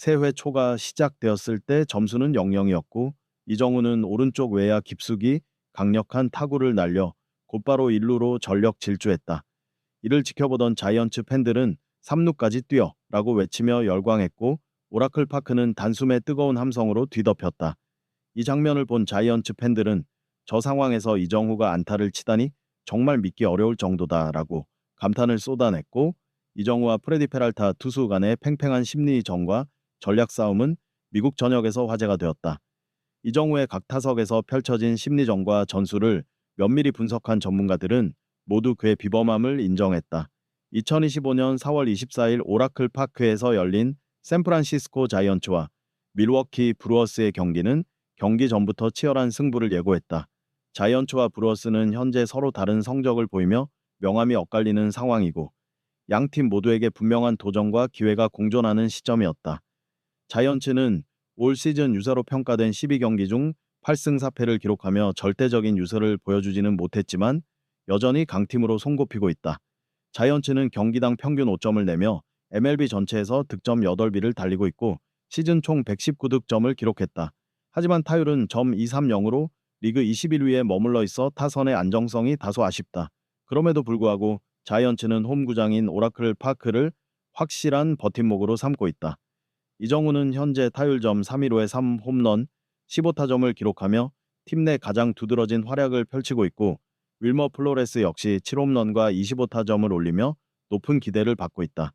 세 회 초가 시작되었을 때 점수는 0-0이었고 이정우는 오른쪽 외야 깊숙이 강력한 타구를 날려 곧바로 1루로 전력 질주했다. 이를 지켜보던 자이언츠 팬들은 3루까지 뛰어 라고 외치며 열광했고 오라클 파크는 단숨에 뜨거운 함성으로 뒤덮였다. 이 장면을 본 자이언츠 팬들은 저 상황에서 이정후가 안타를 치다니 정말 믿기 어려울 정도다라고 감탄을 쏟아냈고 이정후와 프레디 페랄타 투수 간의 팽팽한 심리전과 전략 싸움은 미국 전역에서 화제가 되었다. 이정후의 각 타석에서 펼쳐진 심리전과 전술을 면밀히 분석한 전문가들은 모두 그의 비범함을 인정했다. 2025년 4월 24일 오라클 파크에서 열린 샌프란시스코 자이언츠와 밀워키 브루어스의 경기는 경기 전부터 치열한 승부를 예고했다. 자이언츠와 브루어스는 현재 서로 다른 성적을 보이며 명암이 엇갈리는 상황이고 양팀 모두에게 분명한 도전과 기회가 공존하는 시점이었다. 자이언츠는 올 시즌 유사로 평가된 12경기 중 8승 4패를 기록하며 절대적인 유서를 보여주지는 못했지만 여전히 강팀으로 손꼽히고 있다. 자이언츠는 경기당 평균 5점을 내며 MLB 전체에서 득점 8위를 달리고 있고 시즌 총 119득점을 기록했다. 하지만 타율은 .230으로 리그 21위에 머물러 있어 타선의 안정성이 다소 아쉽다. 그럼에도 불구하고 자이언츠는 홈구장인 오라클 파크를 확실한 버팀목으로 삼고 있다. 이정우는 현재 타율점 3위로의 3홈런, 15타점을 기록하며 팀 내 가장 두드러진 활약을 펼치고 있고 윌머 플로레스 역시 7홈런과 25타점을 올리며 높은 기대를 받고 있다.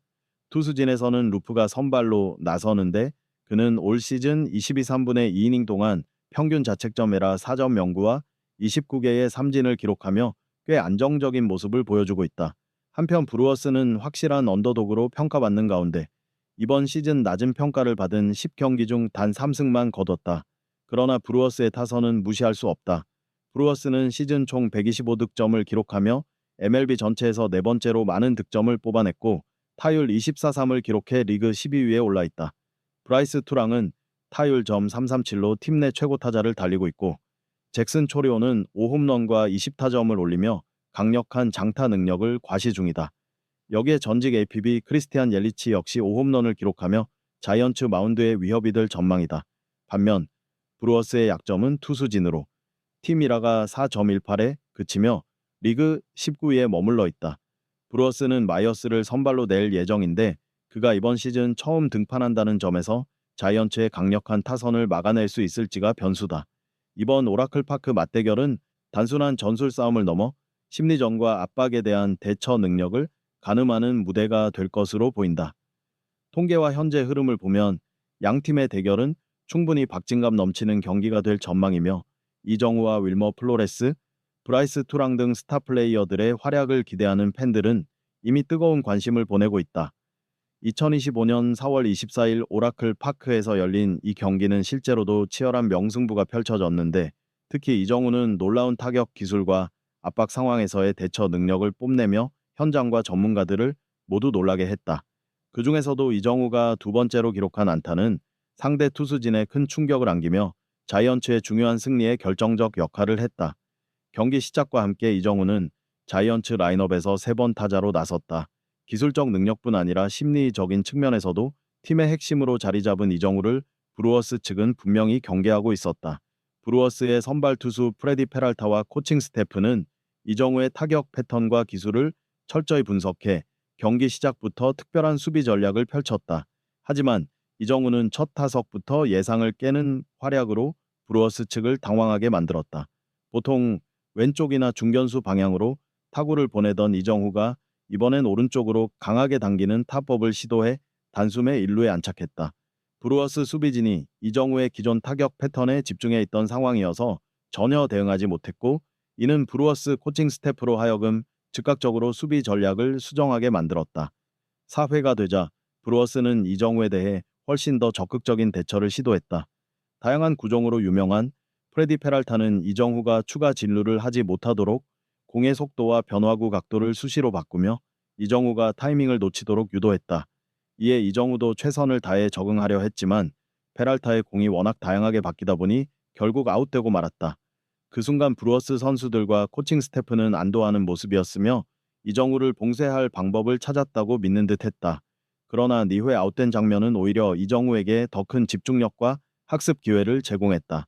투수진에서는 루프가 선발로 나서는데 그는 올 시즌 22, 3분의 2이닝 동안 평균 자책점 에라 4점 명구와 29개의 삼진을 기록하며 꽤 안정적인 모습을 보여주고 있다. 한편 브루어스는 확실한 언더독으로 평가받는 가운데 이번 시즌 낮은 평가를 받은 10경기 중 단 3승만 거뒀다. 그러나 브루어스의 타선은 무시할 수 없다. 브루어스는 시즌 총 125득점을 기록하며 MLB 전체에서 네 번째로 많은 득점을 뽑아냈고 타율 24-3을 기록해 리그 12위에 올라있다. 브라이스 투랑은 타율 .337로 팀 내 최고 타자를 달리고 있고 잭슨 초리오는 5홈런과 20타점을 올리며 강력한 장타 능력을 과시 중이다. 여기에 전직 APB 크리스티안 옐리치 역시 5홈런을 기록하며 자이언츠 마운드에 위협이 될 전망이다. 반면 브루어스의 약점은 투수진으로 팀 1화가 4.18에 그치며 리그 19위에 머물러 있다. 브루어스는 마이어스를 선발로 낼 예정인데 그가 이번 시즌 처음 등판한다는 점에서 자이언츠의 강력한 타선을 막아낼 수 있을지가 변수다. 이번 오라클 파크 맞대결은 단순한 전술 싸움을 넘어 심리전과 압박에 대한 대처 능력을 가늠하는 무대가 될 것으로 보인다. 통계와 현재 흐름을 보면 양 팀의 대결은 충분히 박진감 넘치는 경기가 될 전망이며 이정우와 윌머 플로레스, 브라이스 투랑 등 스타 플레이어들의 활약을 기대하는 팬들은 이미 뜨거운 관심을 보내고 있다. 2025년 4월 24일 오라클 파크에서 열린 이 경기는 실제로도 치열한 명승부가 펼쳐졌는데 특히 이정우는 놀라운 타격 기술과 압박 상황에서의 대처 능력을 뽐내며 현장과 전문가들을 모두 놀라게 했다. 그 중에서도 이정우가 두 번째로 기록한 안타는 상대 투수진에 큰 충격을 안기며 자이언츠의 중요한 승리에 결정적 역할을 했다. 경기 시작과 함께 이정우는 자이언츠 라인업에서 세 번 타자로 나섰다. 기술적 능력뿐 아니라 심리적인 측면에서도 팀의 핵심으로 자리 잡은 이정우를 브루어스 측은 분명히 경계하고 있었다. 브루어스의 선발 투수 프레디 페랄타와 코칭 스태프는 이정우의 타격 패턴과 기술을 철저히 분석해 경기 시작부터 특별한 수비 전략을 펼쳤다. 하지만 이정우는 첫 타석부터 예상을 깨는 활약으로 브루어스 측을 당황하게 만들었다. 보통 왼쪽이나 중견수 방향으로 타구를 보내던 이정후가 이번엔 오른쪽으로 강하게 당기는 타법을 시도해 단숨에 1루에 안착했다. 브루어스 수비진이 이정후의 기존 타격 패턴에 집중해 있던 상황이어서 전혀 대응하지 못했고 이는 브루어스 코칭 스태프로 하여금 즉각적으로 수비 전략을 수정하게 만들었다. 4회가 되자 브루어스는 이정후에 대해 훨씬 더 적극적인 대처를 시도했다. 다양한 구종으로 유명한 프레디 페랄타는 이정후가 추가 진루를 하지 못하도록 공의 속도와 변화구 각도를 수시로 바꾸며 이정후가 타이밍을 놓치도록 유도했다. 이에 이정후도 최선을 다해 적응하려 했지만 페랄타의 공이 워낙 다양하게 바뀌다 보니 결국 아웃되고 말았다. 그 순간 브루어스 선수들과 코칭 스태프는 안도하는 모습이었으며 이정후를 봉쇄할 방법을 찾았다고 믿는 듯했다. 그러나 2회 아웃된 장면은 오히려 이정우에게 더 큰 집중력과 학습 기회를 제공했다.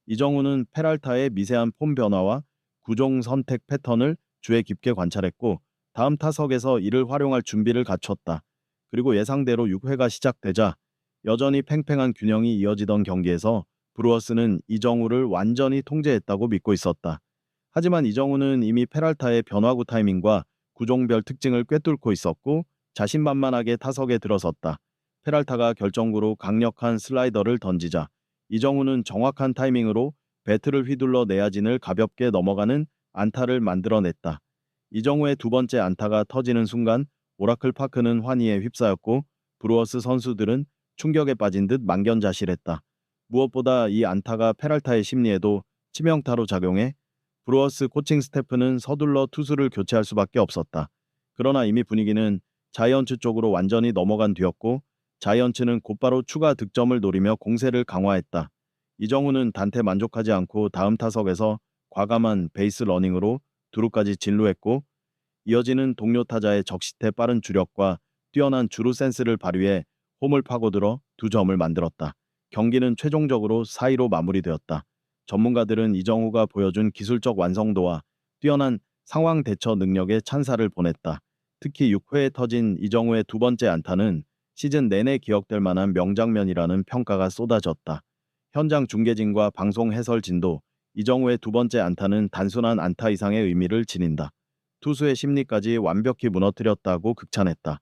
이정우는 페랄타의 미세한 폼 변화와 구종 선택 패턴을 주에 깊게 관찰했고 다음 타석에서 이를 활용할 준비를 갖췄다. 그리고 예상대로 6회가 시작되자 여전히 팽팽한 균형이 이어지던 경기에서 브루어스는 이정우를 완전히 통제했다고 믿고 있었다. 하지만 이정우는 이미 페랄타의 변화구 타이밍과 구종별 특징을 꿰뚫고 있었고 자신만만하게 타석에 들어섰다. 페랄타가 결정구로 강력한 슬라이더를 던지자 이정우는 정확한 타이밍으로 배트를 휘둘러 내야진을 가볍게 넘어가는 안타를 만들어냈다. 이정우의 두 번째 안타가 터지는 순간 오라클 파크는 환희에 휩싸였고 브루어스 선수들은 충격에 빠진 듯 망견자실했다. 무엇보다 이 안타가 페랄타의 심리에도 치명타로 작용해 브루어스 코칭 스태프는 서둘러 투수를 교체할 수밖에 없었다. 그러나 이미 분위기는 자이언츠 쪽으로 완전히 넘어간 뒤였고 자이언츠는 곧바로 추가 득점을 노리며 공세를 강화했다. 이정우는 단테 만족하지 않고 다음 타석에서 과감한 베이스 러닝으로 두루까지 진루했고 이어지는 동료 타자의 적시태 빠른 주력과 뛰어난 주루 센스를 발휘해 홈을 파고들어 두 점을 만들었다. 경기는 최종적으로 4-2로 마무리되었다. 전문가들은 이정우가 보여준 기술적 완성도와 뛰어난 상황 대처 능력에 찬사를 보냈다. 특히 6회에 터진 이정우의 두 번째 안타는 시즌 내내 기억될 만한 명장면이라는 평가가 쏟아졌다. 현장 중계진과 방송 해설진도 이정우의 두 번째 안타는 단순한 안타 이상의 의미를 지닌다. 투수의 심리까지 완벽히 무너뜨렸다고 극찬했다.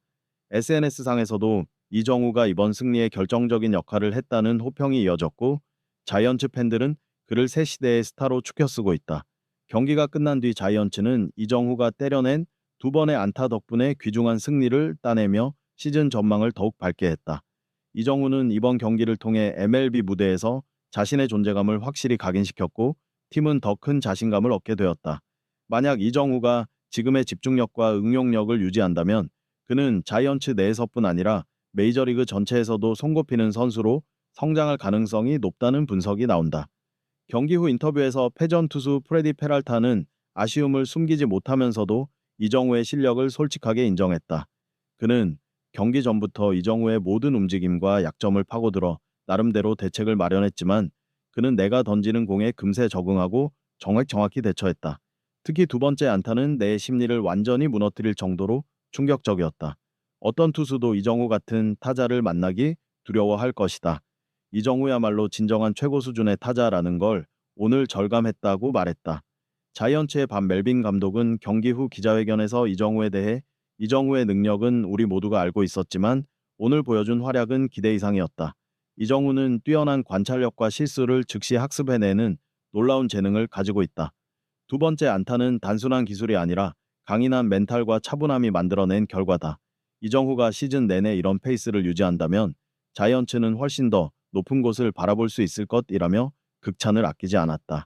SNS상에서도 이정우가 이번 승리에 결정적인 역할을 했다는 호평이 이어졌고 자이언츠 팬들은 그를 새 시대의 스타로 추켜쓰고 있다. 경기가 끝난 뒤 자이언츠는 이정우가 때려낸 두 번의 안타 덕분에 귀중한 승리를 따내며 시즌 전망을 더욱 밝게 했다. 이정우는 이번 경기를 통해 MLB 무대에서 자신의 존재감을 확실히 각인시켰고 팀은 더 큰 자신감을 얻게 되었다. 만약 이정우가 지금의 집중력과 응용력을 유지한다면 그는 자이언츠 내에서뿐 아니라 메이저리그 전체에서도 손꼽히는 선수로 성장할 가능성이 높다는 분석이 나온다. 경기 후 인터뷰에서 패전 투수 프레디 페랄타는 아쉬움을 숨기지 못하면서도 이정우의 실력을 솔직하게 인정했다. 그는 경기 전부터 이정우의 모든 움직임과 약점을 파고들어 나름대로 대책을 마련했지만 그는 내가 던지는 공에 금세 적응하고 정확히 대처했다. 특히 두 번째 안타는 내 심리를 완전히 무너뜨릴 정도로 충격적이었다. 어떤 투수도 이정우 같은 타자를 만나기 두려워할 것이다. 이정우야말로 진정한 최고 수준의 타자라는 걸 오늘 절감했다고 말했다. 자이언츠의 반 멜빈 감독은 경기 후 기자회견에서 이정우에 대해 이정우의 능력은 우리 모두가 알고 있었지만 오늘 보여준 활약은 기대 이상이었다. 이정우는 뛰어난 관찰력과 실수를 즉시 학습해내는 놀라운 재능을 가지고 있다. 두 번째 안타는 단순한 기술이 아니라 강인한 멘탈과 차분함이 만들어낸 결과다. 이정후가 시즌 내내 이런 페이스를 유지한다면 자이언츠는 훨씬 더 높은 곳을 바라볼 수 있을 것이라며 극찬을 아끼지 않았다.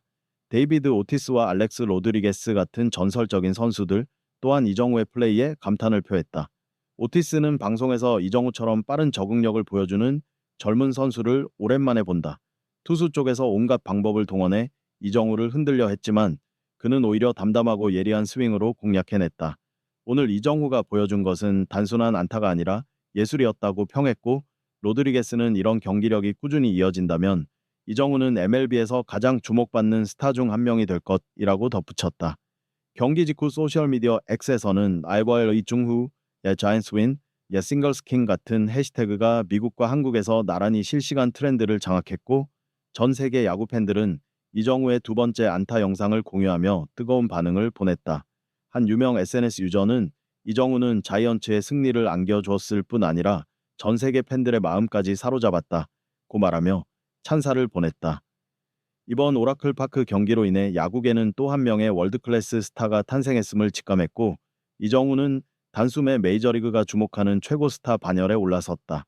데이비드 오티스와 알렉스 로드리게스 같은 전설적인 선수들 또한 이정후의 플레이에 감탄을 표했다. 오티스는 방송에서 이정후처럼 빠른 적응력을 보여주는 젊은 선수를 오랜만에 본다. 투수 쪽에서 온갖 방법을 동원해 이정후를 흔들려 했지만 그는 오히려 담담하고 예리한 스윙으로 공략해냈다. 오늘 이정후가 보여준 것은 단순한 안타가 아니라 예술이었다고 평했고 로드리게스는 이런 경기력이 꾸준히 이어진다면 이정후는 MLB에서 가장 주목받는 스타 중 한 명이 될 것이라고 덧붙였다. 경기 직후 소셜미디어 X에서는 알버엘 이중후, 자이언츠 윈, 싱글스 킹 같은 해시태그가 미국과 한국에서 나란히 실시간 트렌드를 장악했고 전 세계 야구 팬들은 이정후의 두 번째 안타 영상을 공유하며 뜨거운 반응을 보냈다. 한 유명 SNS 유저는 이정후는 자이언츠의 승리를 안겨주었을 뿐 아니라 전 세계 팬들의 마음까지 사로잡았다고 말하며 찬사를 보냈다. 이번 오라클 파크 경기로 인해 야구계는 또 한 명의 월드클래스 스타가 탄생했음을 직감했고 이정후는 단숨에 메이저리그가 주목하는 최고 스타 반열에 올라섰다.